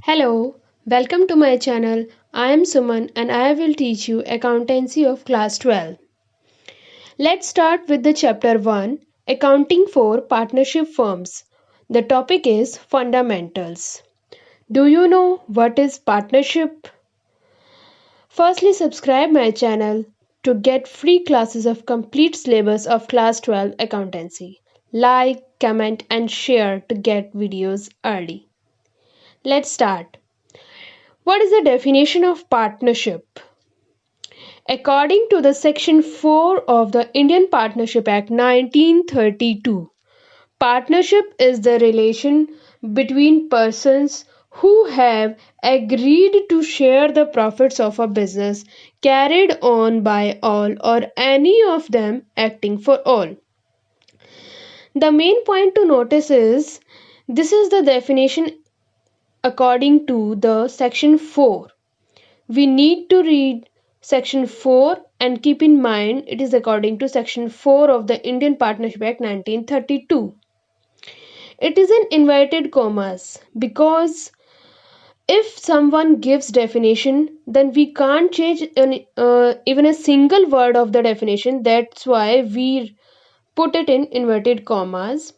Hello, welcome to my channel. I am Suman and I will teach you accountancy of class 12. Let's start with the chapter 1, accounting for partnership firms. The topic is fundamentals. Do you know what is partnership? Firstly, subscribe my channel to get free classes of complete syllabus of class 12 accountancy. Like, comment and share to get videos early. Let's start. What is the definition of partnership? According to the Section 4 of the Indian Partnership Act 1932, partnership is the relation between persons who have agreed to share the profits of a business carried on by all or any of them acting for all. The main point to notice is this is the definition according to the Section 4. We need to read Section 4 and keep in mind it is according to Section 4 of the Indian Partnership Act 1932. It is in inverted commas because if someone gives definition then we can't change even a single word of the definition. That's why we put it in inverted commas.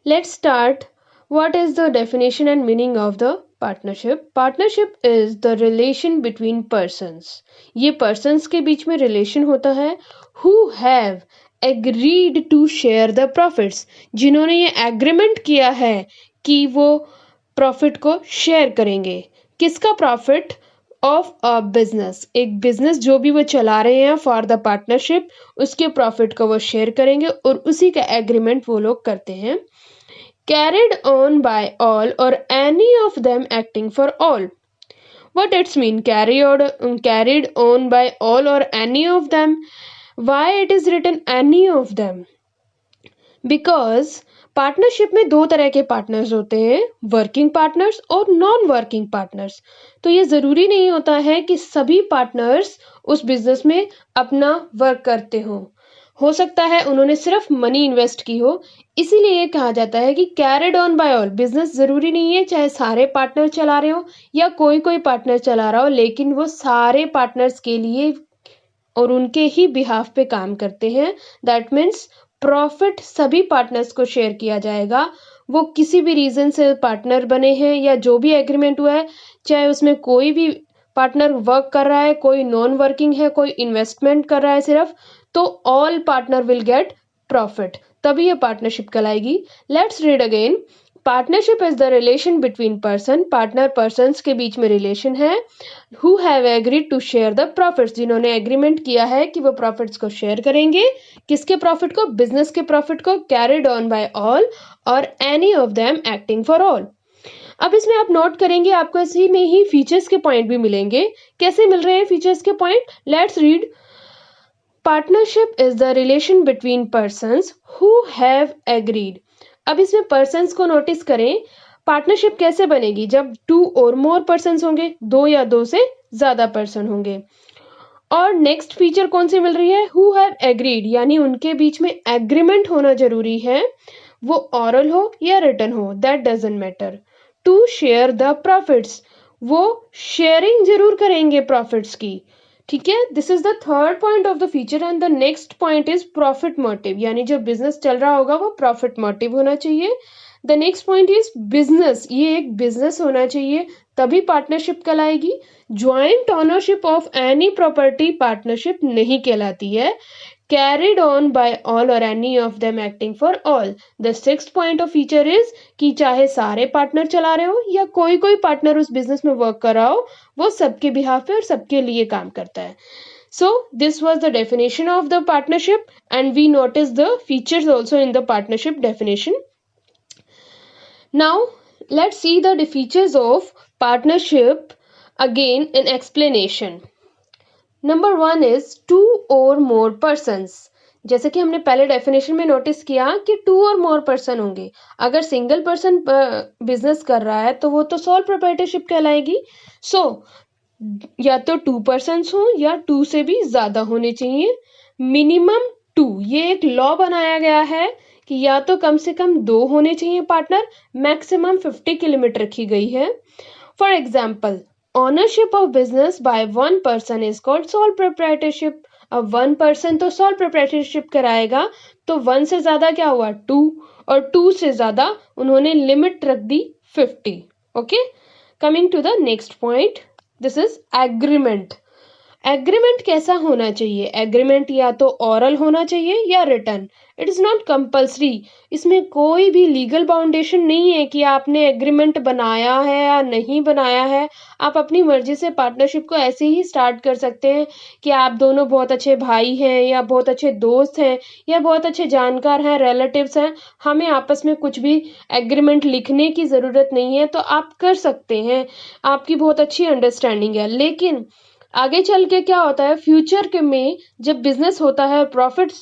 Let's start. What is the definition and meaning of the partnership? Partnership is the relation between persons. ये persons के बीच में relation होता है who have agreed to share the profits. जिन्होंने ये agreement किया है कि वो profit को share करेंगे. किसका profit? Of a business. एक बिजनेस जो भी वो चला रहे हैं फॉर द पार्टनरशिप उसके प्रॉफिट को वो शेयर करेंगे और उसी का एग्रीमेंट वो लोग करते हैं. Carried on by all or any of them acting for all. What it's mean? Carried on by all or any of them. Why it is written any of them? Because partnership में दो तरह के partners होते हैं, working partners और non working partners. तो ये ज़रूरी नहीं होता है कि सभी पार्टनर्स उस बिजनेस में अपना वर्क करते हो सकता है उन्होंने सिर्फ मनी इन्वेस्ट की हो. इसीलिए ये कहा जाता है कि carried on by all. Business ज़रूरी नहीं है चाहे सारे पार्टनर चला रहे हो या कोई पार्टनर चला रहा हो, लेकिन वो सारे पार्टनर्स के लिए और उनके ही बिहाफ पे काम करते हैं. दैट मीन्स प्रॉफिट सभी पार्टनर्स को शेयर किया जाएगा. वो किसी भी रीज़न से पार्टनर बने हैं या जो भी एग्रीमेंट हुआ है, चाहे उसमें कोई भी पार्टनर वर्क कर रहा है, कोई नॉन वर्किंग है, कोई इन्वेस्टमेंट कर रहा है सिर्फ, तो all partner will get profit. तभी ये पार्टनरशिप कहलाएगी. Let's read again. Partnership is the relation between person. Partner persons के बीच में रिलेशन है who have agreed to share the profits. जिन्होंने एग्रीमेंट किया है कि वो प्रॉफिट्स को शेयर करेंगे. किसके प्रॉफिट को? बिजनेस के प्रॉफिट को. कैरिड ऑन बाय ऑल और any of them acting for all. अब इसमें आप नोट करेंगे आपको इसी में ही फीचर्स के पॉइंट भी मिलेंगे. कैसे मिल रहे हैं फीचर्स के point? Let's read. Partnership is the relation between persons who have agreed. अब इसमें पर्सन्स को नोटिस करें. पार्टनरशिप कैसे बनेगी? जब 2 और मोर पर्सन्स होंगे, 2 या 2 से ज्यादा पर्सन होंगे. और नेक्स्ट फीचर कौन सी मिल रही है? हु हैव एग्रीड, यानी उनके बीच में एग्रीमेंट होना जरूरी है. वो ऑरल हो या रिटन हो, that doesn't matter. To share the profits, वो शेयरिंग जरूर करेंगे प्रॉफिट्स की. ठीक है. This is the third point of the feature and the next point is profit motive, यानी जो बिजनेस चल रहा होगा वो प्रॉफिट मोटिव होना चाहिए. The next point is business. ये एक बिजनेस होना चाहिए तभी पार्टनरशिप कहलाएगी. Joint ownership of any property partnership नहीं कहलाती है. Carried on by all or any of them acting for all. The sixth point of feature is कि चाहे सारे पार्टनर चला रहे हो या कोई पार्टनर उस बिजनेस में वर्क कर रहा हो, वो सबके बिहाफ पे और सबके लिए काम करता है. So this was the definition of the partnership and we notice the features also in the partnership definition. Now let's see the features of partnership again in explanation. Number 1 is 2 और मोर persons. जैसे कि हमने पहले definition में notice किया कि 2 और more person होंगे. अगर सिंगल पर्सन बिजनेस कर रहा है तो वो तो सोल प्रोप्राइटरशिप कहलाएगी. सो या तो 2 पर्सन्स हो या 2 से भी ज्यादा होने चाहिए. मिनिमम 2. ये एक लॉ बनाया गया है कि या तो कम से कम 2 होने चाहिए पार्टनर. मैक्सिमम 50 की लिमिट रखी गई है. For example, ownership of business by one person is called sole proprietorship. अब वन पर्सन तो सोल प्रोप्राइटरशिप कराएगा, तो वन से ज्यादा क्या हुआ, टू, और टू से ज्यादा उन्होंने लिमिट रख दी 50. Okay, coming to the next point, this is agreement. Agreement कैसा होना चाहिए? एग्रीमेंट या तो ऑरल होना चाहिए या written. It is not compulsory. इसमें कोई भी लीगल बाउंडेशन नहीं है कि आपने एग्रीमेंट बनाया है या नहीं बनाया है. आप अपनी मर्जी से पार्टनरशिप को ऐसे ही स्टार्ट कर सकते हैं कि आप दोनों बहुत अच्छे भाई हैं या बहुत अच्छे दोस्त हैं या बहुत अच्छे जानकार हैं, रिलेटिव्स हैं. हमें आपस में कुछ भी एग्रीमेंट लिखने की ज़रूरत नहीं है, तो आप कर सकते हैं. आपकी बहुत अच्छी अंडरस्टैंडिंग है. लेकिन आगे चल के क्या होता है, फ्यूचर के में जब बिजनेस होता है, प्रॉफिट्स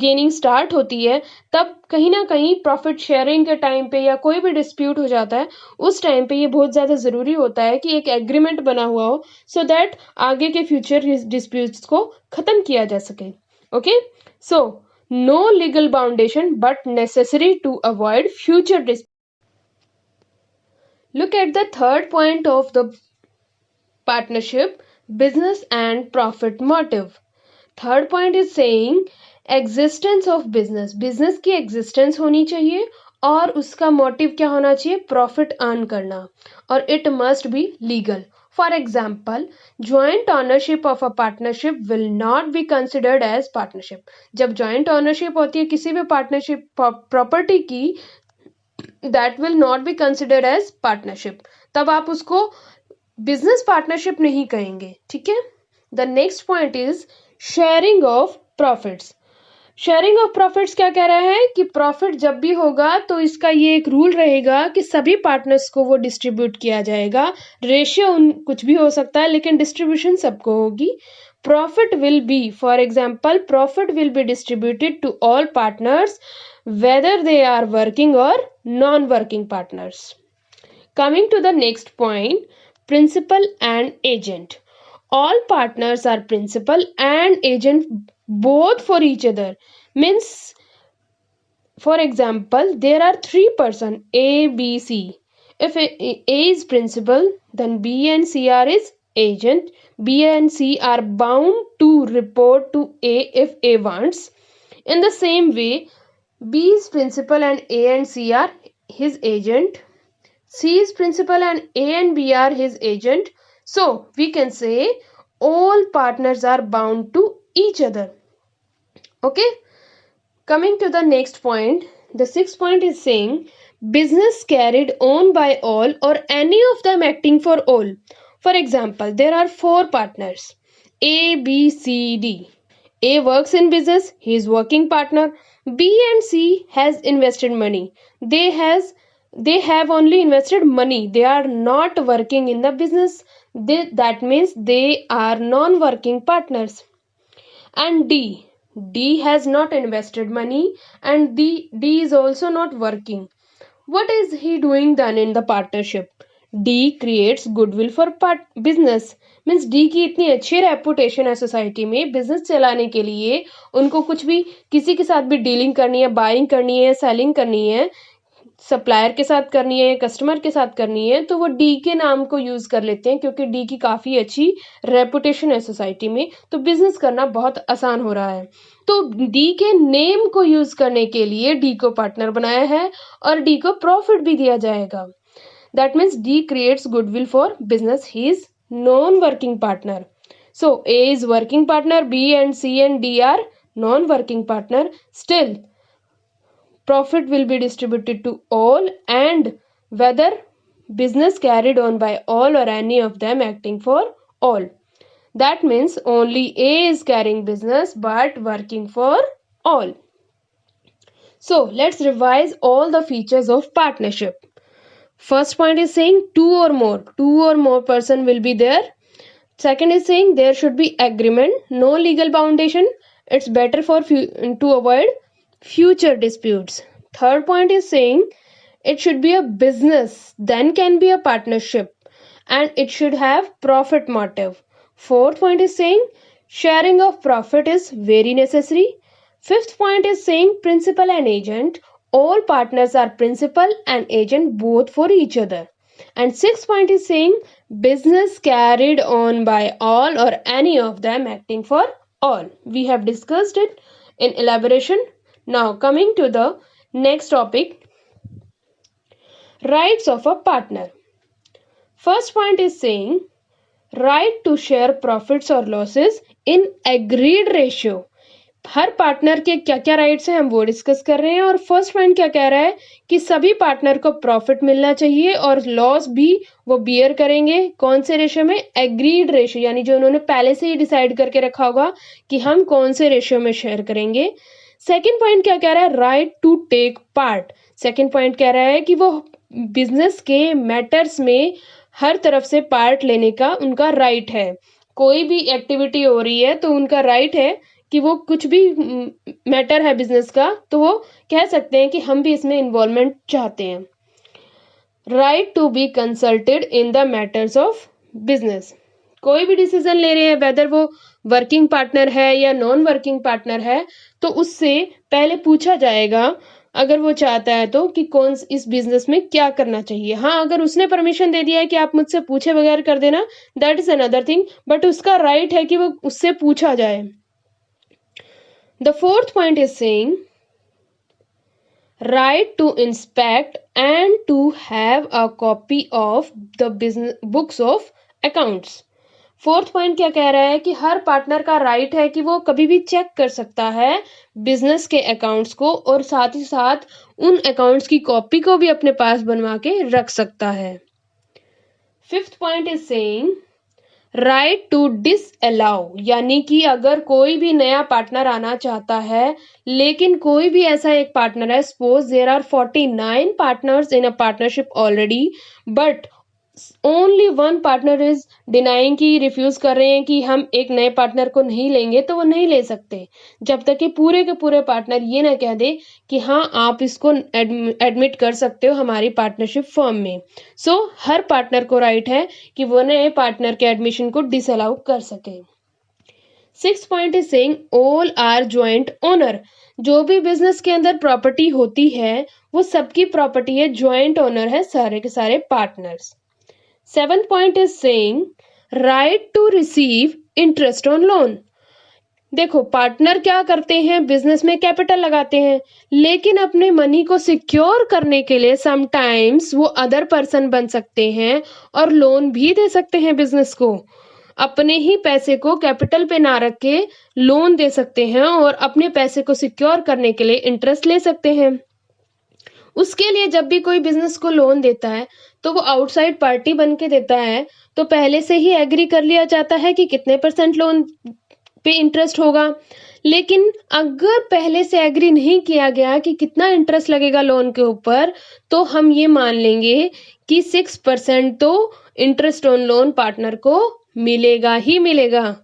गेनिंग स्टार्ट होती है, तब कहीं ना कहीं प्रॉफिट शेयरिंग के टाइम पे या कोई भी डिस्प्यूट हो जाता है, उस टाइम पे ये बहुत ज़्यादा ज़रूरी होता है कि एक एग्रीमेंट बना हुआ हो, सो दैट आगे के फ्यूचर डिस्प्यूट्स को ख़त्म किया जा सके. Okay, so no legal boundation but necessary to avoid future dispute. Look at the third point of the partnership, business and profit motive. Third point is saying existence of business. Business की existence होनी चाहिए और उसका motive क्या होना चाहिए, profit earn करना, और it must be legal. For example, joint ownership of a partnership will not be considered as partnership. जब joint ownership होती है किसी भी partnership property की, that will not be considered as partnership. तब आप उसको बिजनेस पार्टनरशिप नहीं कहेंगे. ठीक है. The next point is sharing of profits. Sharing of profits क्या कह रहा है कि प्रॉफिट जब भी होगा तो इसका ये एक रूल रहेगा कि सभी पार्टनर्स को वो डिस्ट्रीब्यूट किया जाएगा. रेशियो कुछ भी हो सकता है, लेकिन डिस्ट्रीब्यूशन सबको होगी. Profit will be, for example, profit will be distributed to all partners whether they are working or non-working partners. Coming to the next point, principal and agent. All partners are principal and agent both for each other. Means, for example, there are three persons A, B, C. If A is principal, then B and C are his agent. B and C are bound to report to A if A wants. In the same way, B is principal and A and C are his agent. C is principal and A and B are his agent. So we can say all partners are bound to each other. Okay. Coming to the next point, the sixth point is saying business carried on by all or any of them acting for all. For example, there are four partners A, B, C, D. A works in business, he is working partner. B and C has invested money. They have only invested money. They are not working in the business. That means they are non-working partners. And D has not invested money, and D is also not working. What is he doing then in the partnership? D creates goodwill for business. Means D की इतनी अच्छी reputation है society में, business चलाने के लिए उनको कुछ भी किसी के साथ भी डीलिंग करनी है, बाइंग करनी है, सेलिंग करनी है, सप्लायर के साथ करनी है, कस्टमर के साथ करनी है, तो वो डी के नाम को यूज कर लेते हैं क्योंकि डी की काफी अच्छी रेपुटेशन है सोसाइटी में, तो बिजनेस करना बहुत आसान हो रहा है. तो डी के नेम को यूज करने के लिए डी को पार्टनर बनाया है और डी को प्रॉफिट भी दिया जाएगा. That means D creates goodwill for business. He is non-working partner. So A is working partner, B and C and D are non-working partner. Still, profit will be distributed to all, and whether business carried on by all or any of them acting for all. That means only A is carrying business but working for all. So let's revise all the features of partnership. First point is saying two or more person will be there. Second is saying there should be agreement, no legal foundation. It's better for to avoid future disputes. Third point is saying it should be a business, then can be a partnership, and it should have profit motive. Fourth point is saying sharing of profit is very necessary. Fifth point is saying principal and agent. All partners are principal and agent both for each other. And sixth point is saying business carried on by all or any of them acting for all. We have discussed it in elaboration. Now coming to the next topic, rights of a partner. First point is saying right to share profits or losses in agreed ratio. Her partner के क्या क्या rights हैं हम वो discuss कर रहे हैं। और फर्स्ट पॉइंट क्या कह रहा है कि सभी पार्टनर को प्रॉफिट मिलना चाहिए और लॉस भी वो बियर करेंगे। कौन से रेशियो में? एग्रीड रेशियो, यानी जो उन्होंने पहले से ही डिसाइड करके रखा होगा कि हम कौन से रेशियो में शेयर करेंगे। सेकेंड पॉइंट क्या कह रहा है? Right to take part. Second point कह रहा है कि वो बिजनेस के मैटर्स में हर तरफ से पार्ट लेने का उनका राइट है। कोई भी एक्टिविटी हो रही है तो उनका राइट है कि वो कुछ भी मैटर है बिजनेस का तो वो कह सकते हैं कि हम भी इसमें इन्वॉल्वमेंट चाहते हैं। Right to be consulted in the matters of business. कोई भी डिसीजन ले रहे हैं, वेदर वो वर्किंग पार्टनर है या नॉन वर्किंग पार्टनर है, तो उससे पहले पूछा जाएगा अगर वो चाहता है तो कि कौन इस बिजनेस में क्या करना चाहिए। हाँ, अगर उसने परमिशन दे दिया है कि आप मुझसे पूछे बगैर कर देना, that is another thing, but उसका राइट है कि वो उससे पूछा जाए। The fourth point is saying right to inspect and to have a copy of the business books of accounts. Fourth point क्या कह रहा है कि हर पार्टनर का राइट है कि वो कभी भी चेक कर सकता है बिजनेस के अकाउंट्स को और साथ ही साथ उन अकाउंट्स की कॉपी को भी अपने पास बनवा के रख सकता है। Fifth point is saying right to disallow, यानी कि अगर कोई भी नया पार्टनर आना चाहता है लेकिन कोई भी ऐसा एक पार्टनर है, suppose there are 49 partners in a partnership already, but only one partner is denying, की रिफ्यूज कर रहे हैं कि हम एक नए पार्टनर को नहीं लेंगे, तो वो नहीं ले सकते जब तक कि पूरे के पूरे पार्टनर ये ना कह दे कि हाँ आप इसको एडमिट कर सकते हो हमारी पार्टनरशिप फर्म में। सो हर पार्टनर को राइट है कि वो नए पार्टनर के एडमिशन को डिसअलाउ कर सके। Six point is saying all are joint owner. जो भी बिजनेस के अंदर प्रॉपर्टी होती है वो सबकी प्रॉपर्टी है, ज्वाइंट ओनर है सारे के सारे partners. Seventh point is saying right to receive interest on loan. देखो पार्टनर क्या करते हैं, बिजनेस में कैपिटल लगाते हैं, लेकिन अपने मनी को सिक्योर करने के लिए समटाइम्स वो अदर पर्सन बन सकते हैं और लोन भी दे सकते हैं बिजनेस को। अपने ही पैसे को कैपिटल पे ना रख के लोन दे सकते हैं और अपने पैसे को सिक्योर करने के लिए इंटरेस्ट ले सकते हैं। उसके लिए जब भी कोई बिजनेस को लोन देता है तो वो आउटसाइड पार्टी बन के देता है, तो पहले से ही एग्री कर लिया जाता है कि कितने % लोन पे इंटरेस्ट होगा। लेकिन अगर पहले से एग्री नहीं किया गया कि कितना इंटरेस्ट लगेगा लोन के ऊपर, तो हम ये मान लेंगे कि 6% तो इंटरेस्ट ऑन लोन पार्टनर को मिलेगा ही मिलेगा।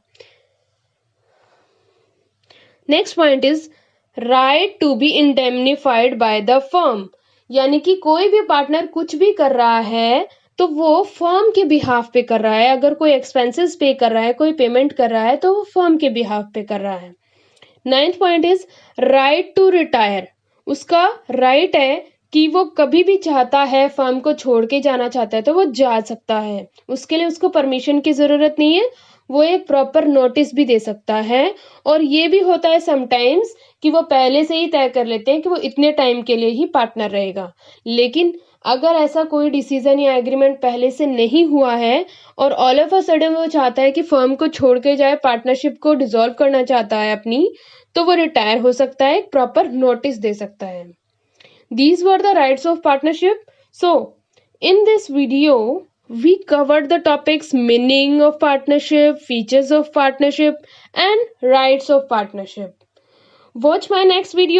Next point is right to be indemnified by the firm, यानी कि कोई भी पार्टनर कुछ भी कर रहा है तो वो फर्म के बिहाफ पे कर रहा है। अगर कोई एक्सपेंसेस पे कर रहा है, कोई पेमेंट कर रहा है, तो वो फर्म के बिहाफ पे कर रहा है। Ninth point is right to retire. उसका राइट है कि वो कभी भी चाहता है फर्म को छोड़ के जाना चाहता है तो वो जा सकता है, उसके लिए उसको परमिशन की जरूरत नहीं है, वो एक प्रॉपर नोटिस भी दे सकता है। और ये भी होता है समटाइम्स कि वो पहले से ही तय कर लेते हैं कि वो इतने टाइम के लिए ही पार्टनर रहेगा। लेकिन अगर ऐसा कोई डिसीजन या एग्रीमेंट पहले से नहीं हुआ है और ऑल ऑफ अ सडन वो चाहता है कि फर्म को छोड़ के जाए, पार्टनरशिप को डिसॉल्व करना चाहता है अपनी, तो वो रिटायर हो सकता है, एक प्रॉपर नोटिस दे सकता है। These were the rights of partnership. So, in this video, we covered the topics meaning of partnership, features of partnership, and rights of partnership. Watch my next video.